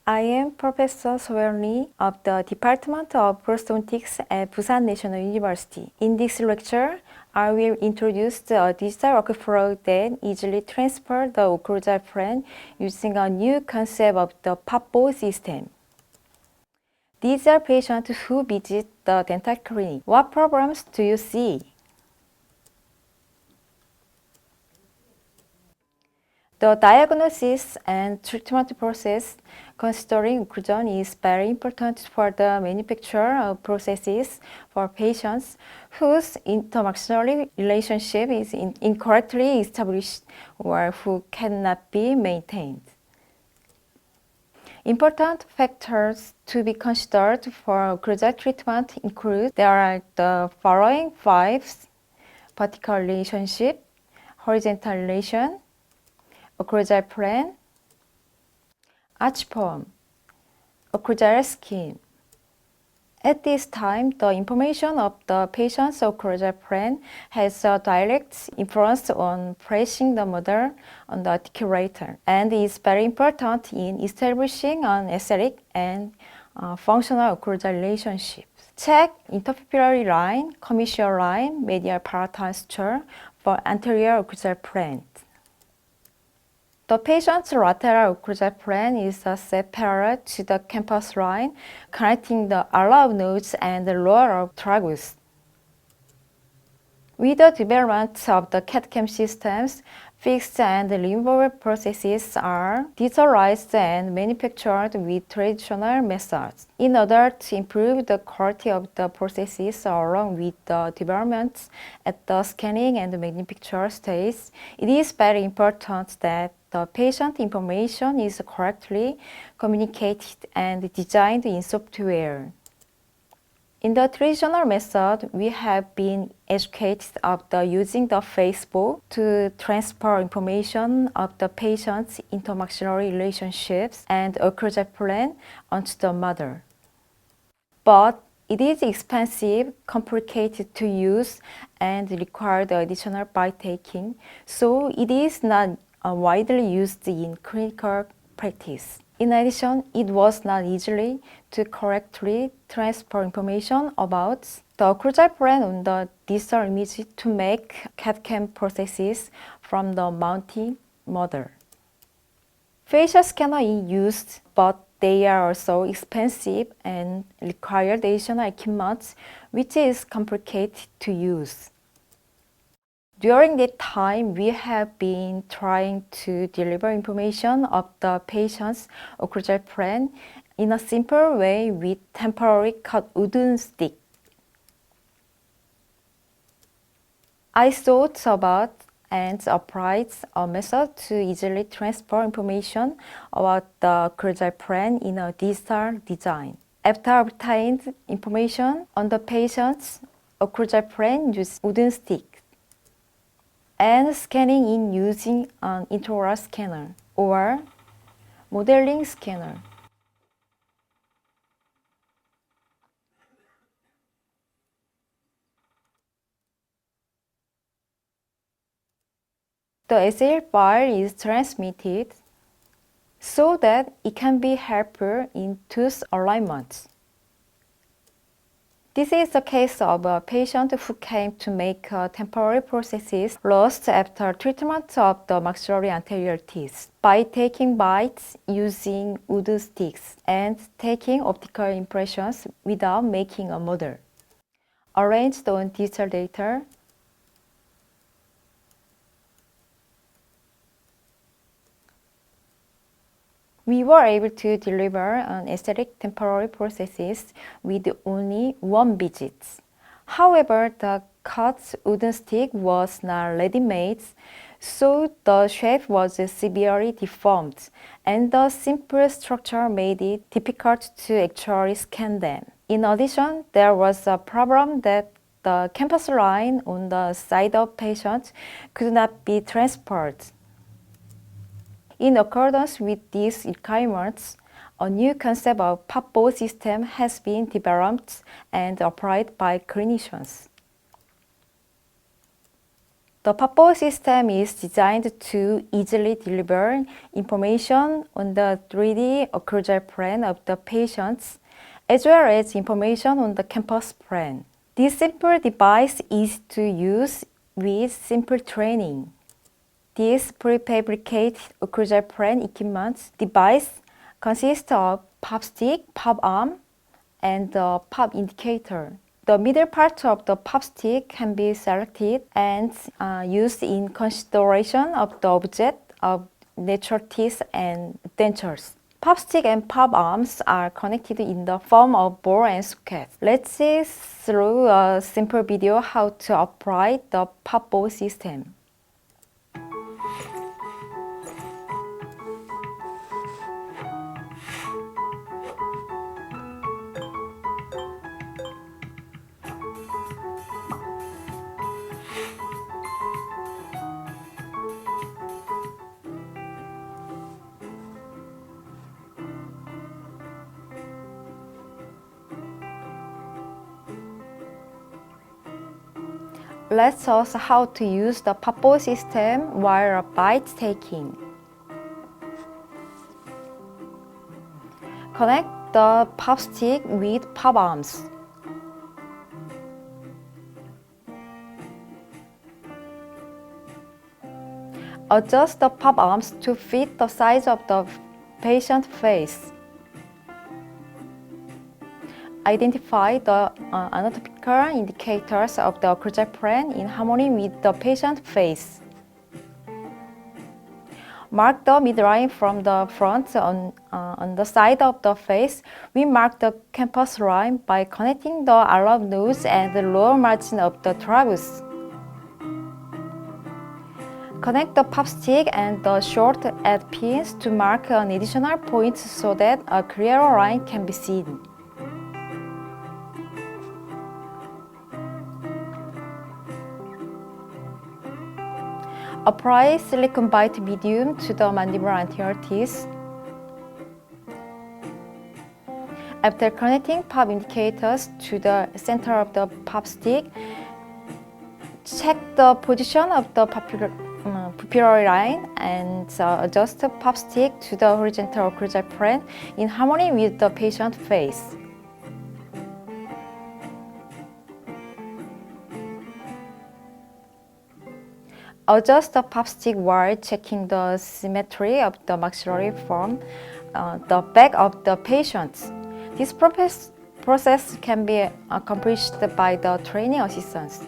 I am Professor Soyeon of the Department of Prosthodontics at Pusan National University. In this lecture, I will introduce the digital workflow that easily transfer the occlusal plan using a new concept of the PAPO system. These are patients who visit the dental clinic. What problems do you see? The diagnosis and treatment process considering occlusion is very important for the manufacture of processes for patients whose intermaxillary relationship is incorrectly established or who cannot be maintained. Important factors to be considered for occlusal treatment include there are the following 5: vertical relationship, horizontal relation, occlusal plan, arch form, occlusal skin. At this time, the information of the patient's occlusal plan has a direct influence on placing the model on the articulator and is very important in establishing an aesthetic and functional occlusal relationship. Check interpupillary line, commissural line, medial palatal suture for anterior occlusal plan. The patient's lateral occlusal plan is set parallel to the campus line, connecting the ala of nose and the lower of tragus. With the development of the CAD/CAM systems, fixed and removable processes are digitalized and manufactured with traditional methods. In order to improve the quality of the processes along with the developments at the scanning and manufacture stage, it is very important that the patient information is correctly communicated and designed in software. In the traditional method, we have been educated of using the Facebook to transfer information of the patient's intermaxillary relationships and occlusal plan onto the model. But it is expensive, complicated to use, and required additional bite-taking, so it is not widely used in clinical practice. In addition, it was not easy to correctly transfer information about the occlusal plan on the digital image to make CAD/CAM processes from the mounting model. Facial scanner is used, but they are also expensive and require additional equipment, which is complicated to use. During that time, we have been trying to deliver information of the patient's occlusal plan in a simple way with temporary cut wooden stick. I thought about and applied a method to easily transfer information about the occlusal plan in a digital design. After obtained information on the patient's occlusal plan, use wooden stick and scanning in using an intraoral scanner or modeling scanner. The SL file is transmitted so that it can be helpful in tooth alignment. This is the case of a patient who came to make temporary prosthesis lost after treatment of the maxillary anterior teeth by taking bites using wooden sticks and taking optical impressions without making a model. Arranged on digital data, we were able to deliver an aesthetic temporary prosthesis with only one visit. However, the cut wooden stick was not ready-made, so the shape was severely deformed, and the simple structure made it difficult to actually scan them. In addition, there was a problem that the campus line on the side of patients could not be transferred. In accordance with these requirements, a new concept of PAPO system has been developed and applied by clinicians. The PAPO system is designed to easily deliver information on the 3D occlusal plan of the patients, as well as information on the campus plan. This simple device is to use with simple training. This prefabricated occlusal plan equipment device consists of pop stick, pop arm, and the pop indicator. The middle part of the pop stick can be selected and used in consideration of the object of natural teeth and dentures. Pop stick and pop arms are connected in the form of ball and socket. Let's see through a simple video how to apply the pop ball system. Let's also how to use the PAPO system while bite taking. Connect the pop stick with pop arms. Adjust the pop arms to fit the size of the patient's face. Identify the anatomical indicators of the occlusal plan in harmony with the patient's face. Mark the midline from the front on the side of the face. We mark the campus line by connecting the alveolar nose and the lower margin of the tragus. Connect the pop stick and the short end pins to mark an additional point so that a clearer line can be seen. Apply silicone bite medium to the mandibular anterior teeth. After connecting pop indicators to the center of the pop stick, check the position of the pupillary line and adjust the pop stick to the horizontal occlusal plan in harmony with the patient's face. Adjust the pop stick while checking the symmetry of the maxillary from the back of the patient. This process can be accomplished by the training assistants.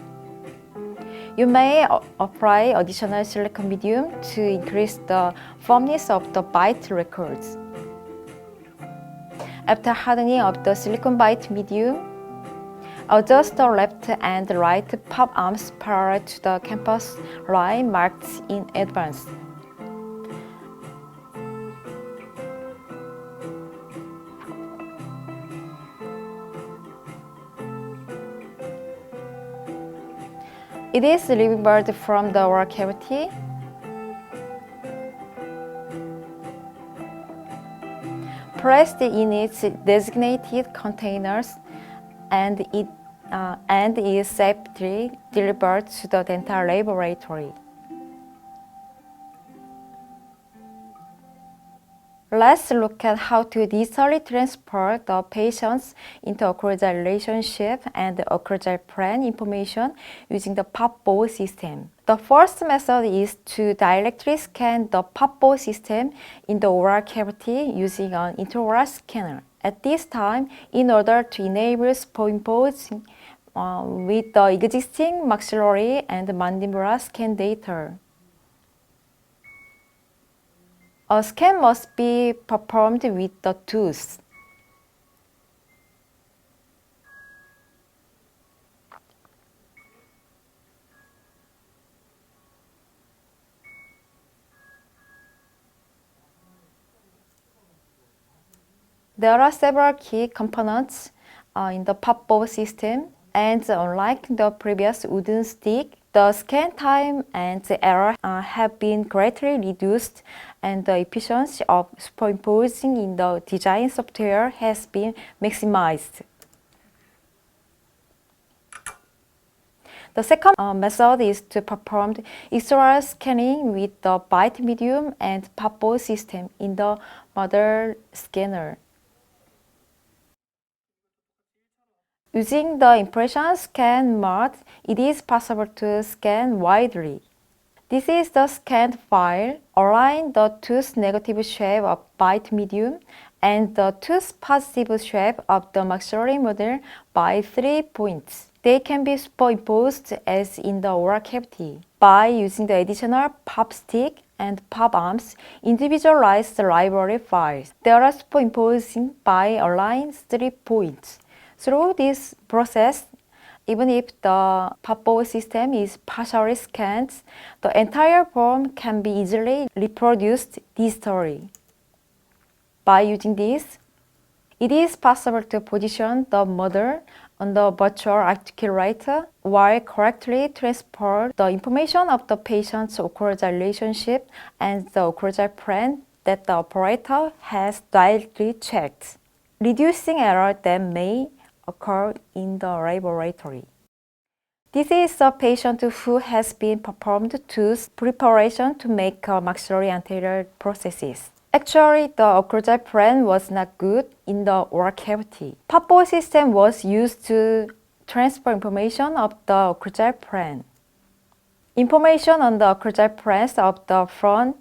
You may apply additional silicone medium to increase the firmness of the bite records. After hardening of the silicone bite medium, adjust the left and right pop arms parallel to the campus line marked in advance. It is removed from the oral cavity. Pressed in its designated containers and is safely delivered to the dental laboratory. Let's look at how to digitally transfer the patient's inter-occlusal relationship and occlusal plan information using the PAPO system. The first method is to directly scan the PAPO system in the oral cavity using an intraoral scanner. At this time, in order to enable superimposing with the existing maxillary and mandibular scan data, a scan must be performed with the tooth. There are several key components in the PAPO system, and unlike the previous wooden stick, the scan time and the error have been greatly reduced, and the efficiency of superimposing in the design software has been maximized. The second method is to perform extraoral scanning with the bite medium and pop system in the mother scanner. Using the impression scan mode, it is possible to scan widely. This is the scanned file. Align the tooth negative shape of bite medium and the tooth positive shape of the maxillary model by 3 points. They can be superimposed as in the oral cavity. By using the additional pop stick and pop arms, individualize the library files. There are superimposing by align 3 points. Through this process, even if the pop system is partially scanned, the entire form can be easily reproduced digitally. By using this, it is possible to position the model on the virtual articulator while correctly transfer the information of the patient's occlusal relationship and the occlusal plan that the operator has directly checked, reducing errors that may occur in the laboratory. This is a patient who has been performed tooth preparation to make maxillary anterior prosthesis. Actually, the occlusal plan was not good in the oral cavity. Pop system was used to transfer information of the occlusal plan. Information on the occlusal plans of the front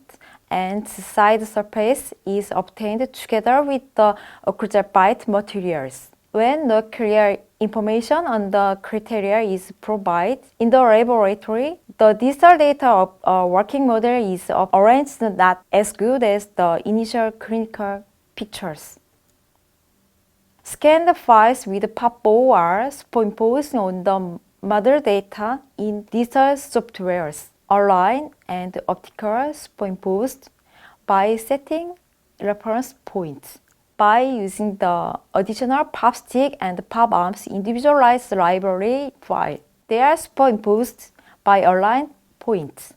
and side surface is obtained together with the occlusal bite materials. When no clear information on the criteria is provided in the laboratory, the digital data of a working model is arranged not as good as the initial clinical pictures. Scanned files with POP-O are superimposed on the model data in digital softwares, align and optical superimposed by setting reference points. By using the additional pop stick and pop arms individualized library file, they are superimposed by align points.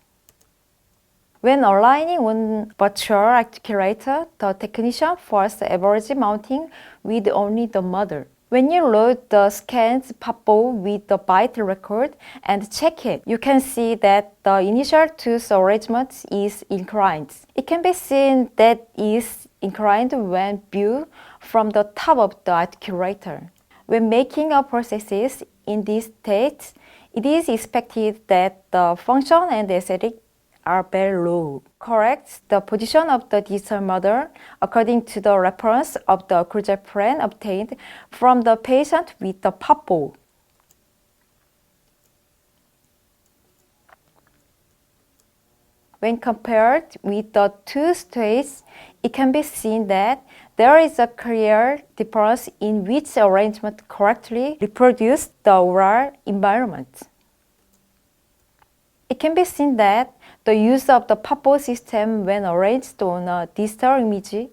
When aligning on virtual articulator, the technician first average mounting with only the model. When you load the scanned pop-O with the bite record and check it, you can see that the initial tooth arrangement is inclined. It can be seen that it is inclined when viewed from the top of the articulator. When making a prosthesis in this state, it is expected that the function and aesthetic are very low. Correct the position of the digital model according to the reference of the occlusal plan obtained from the patient with the pop-O. When compared with the two states, it can be seen that there is a clear difference in which arrangement correctly reproduced the oral environment. It can be seen that the use of the pop-O system when arranged on a digital image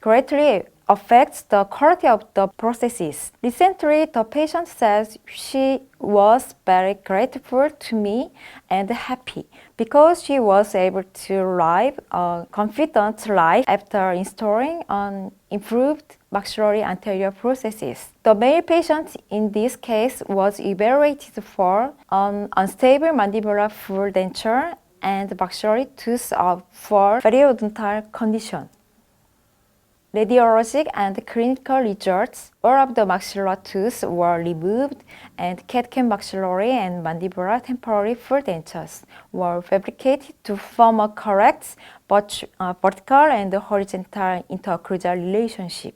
greatly affects the quality of the prosthesis. Recently, the patient says she was very grateful to me and happy because she was able to live a confident life after installing an improved maxillary anterior prosthesis. The male patient in this case was evaluated for an unstable mandibular full denture and maxillary tooth for periodontal condition. Radiologic and clinical results, all of the maxillar teeth were removed and CAD/CAM maxillary and mandibular temporary full dentures were fabricated to form a correct vertical and horizontal interocclusal relationship.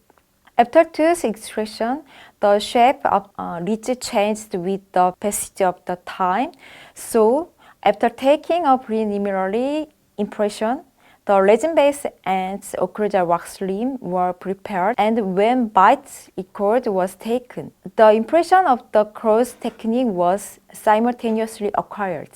After tooth extraction, the shape of ridge changed with the passage of the time. So, after taking a preliminary impression, the resin base and occlusal wax rim were prepared, and when bite record was taken, the impression of the cross technique was simultaneously acquired.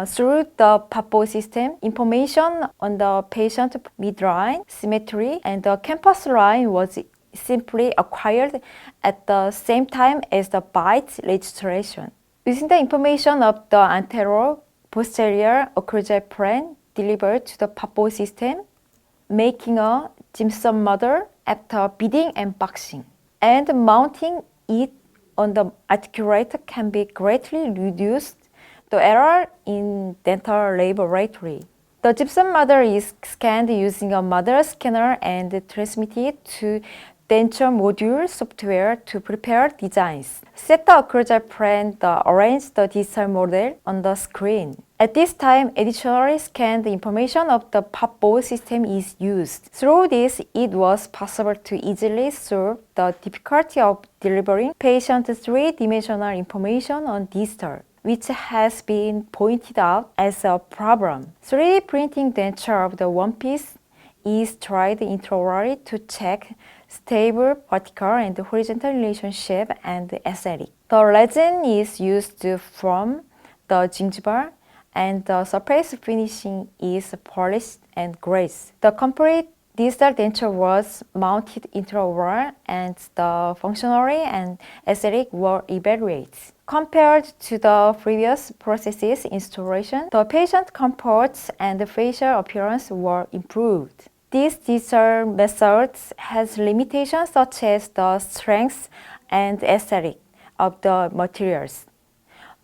Through the pop-O system, information on the patient midline, symmetry, and the campus line was simply acquired at the same time as the bite registration. Using the information of the anterior-posterior occlusal plan delivered to the pop-O system, making a Jimson model after beading and boxing, and mounting it on the articulator can be greatly reduced The error in dental laboratory. The gypsum model is scanned using a model scanner and transmitted to denture module software to prepare designs. Set the occlusal plan, arrange the digital model on the screen. At this time, additionally scanned information of the popboard system is used. Through this, it was possible to easily solve the difficulty of delivering patient three-dimensional information on digital, which has been pointed out as a problem. 3D printing denture of the one piece is tried intraorally to check stable vertical and horizontal relationship and aesthetic. The resin is used from the gingival and the surface finishing is polished and glazed. The complete digital denture was mounted intraoral and the functionality and aesthetic were evaluated. Compared to the previous processes installation, the patient comforts and the facial appearance were improved. This digital method has limitations such as the strength and aesthetic of the materials,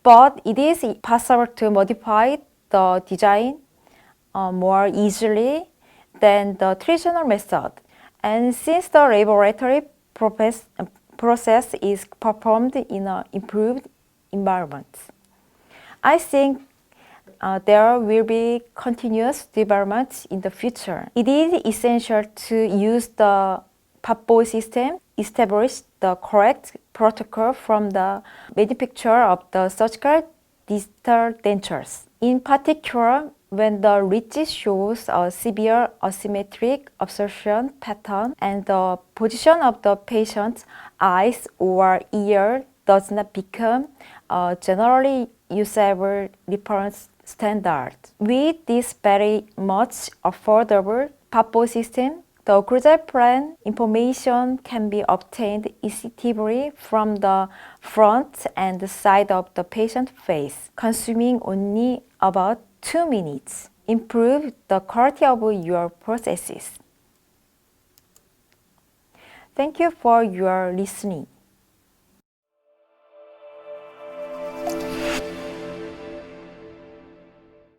but it is possible to modify the design more easily than the traditional method. And since the laboratory process is performed in an improved environment, I think there will be continuous development in the future. It is essential to use the popboard system, establish the correct protocol from the manufacturer of the surgical digital dentures. In particular, when the ridge shows a severe asymmetric absorption pattern and the position of the patient's eyes or ear does not become a generally usable reference standard. With this very much affordable popboard system, the occlusal plan information can be obtained intuitively from the front and side of the patient face, consuming only about 2 minutes. Improve the quality of your processes. Thank you for your listening.